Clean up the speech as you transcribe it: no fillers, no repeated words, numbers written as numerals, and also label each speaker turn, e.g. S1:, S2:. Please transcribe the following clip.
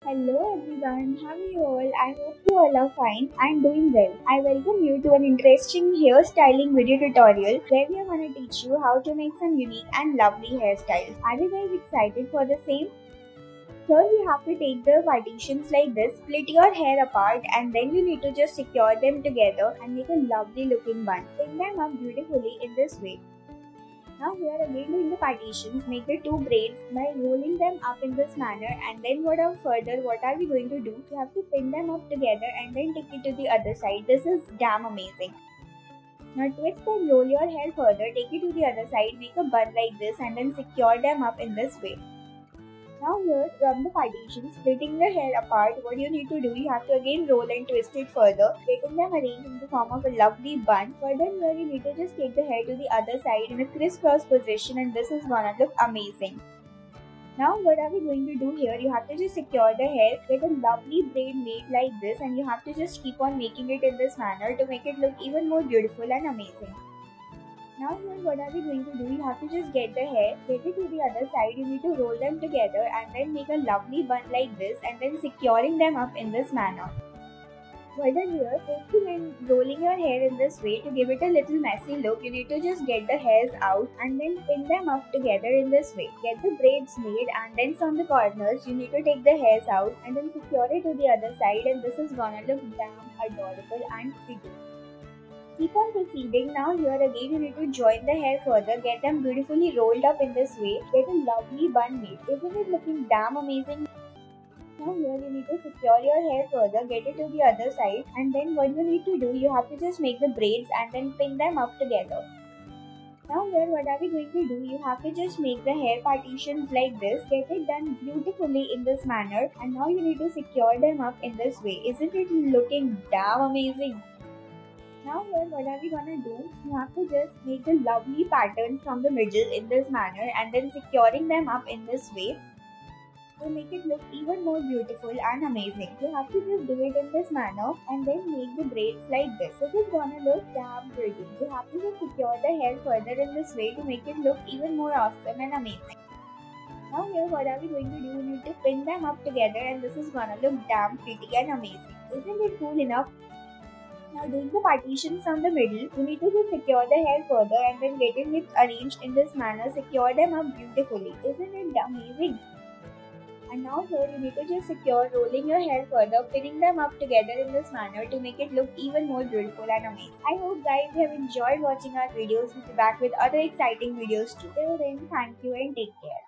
S1: Hello everyone, how are you all? I hope you all are fine and doing well. I welcome you to an interesting hairstyling video tutorial where we are going to teach you how to make some unique and lovely hairstyles. Are you guys excited for the same? Here we have to take the partitions like this, split your hair apart and then you need to just secure them together and make a lovely looking bun. Pin them up beautifully in this way. Now here again doing the partitions, make the two braids by rolling them up in this manner and then what are we going to do? You have to pin them up together and then take it to the other side. This is damn amazing. Now twist and roll your hair further, take it to the other side, make a bun like this and then secure them up in this way. Now here from the partition, splitting the hair apart, what you need to do, you have to again roll and twist it further, getting them arranged in the form of a lovely bun. Further here you need to just take the hair to the other side in a crisscross position and this is gonna look amazing. Now what are we going to do here, you have to just secure the hair, get a lovely braid made like this and you have to just keep on making it in this manner to make it look even more beautiful and amazing. Now here what are we going to do, you have to just get the hair, get it to the other side, you need to roll them together and then make a lovely bun like this and then securing them up in this manner. Further here, twisting and rolling your hair in this way to give it a little messy look, you need to just get the hairs out and then pin them up together in this way. Get the braids made and then from the corners, you need to take the hairs out and then secure it to the other side and this is gonna look damn adorable and pretty. Keep on proceeding. Now here again you need to join the hair further, get them beautifully rolled up in this way, get a lovely bun made. Isn't it looking damn amazing? Now here you need to secure your hair further, get it to the other side and then what you need to do, you have to just make the braids and then pin them up together. Now here what are we going to do, you have to just make the hair partitions like this, get it done beautifully in this manner and now you need to secure them up in this way. Isn't it looking damn amazing? Now here what are we gonna do, you have to just make a lovely pattern from the middle in this manner and then securing them up in this way to make it look even more beautiful and amazing. You have to just do it in this manner and then make the braids like this. This is gonna look damn pretty. You have to just secure the hair further in this way to make it look even more awesome and amazing. Now here what are we going to do, you need to pin them up together and this is gonna look damn pretty and amazing. Isn't it cool enough? Now doing the partitions from the middle, you need to just secure the hair further and then getting it arranged in this manner, secure them up beautifully. Isn't it amazing? And now here you need to just secure rolling your hair further, pinning them up together in this manner to make it look even more beautiful and amazing. I hope guys you have enjoyed watching our videos. We'll be back with other exciting videos too. Till then, thank you and take care.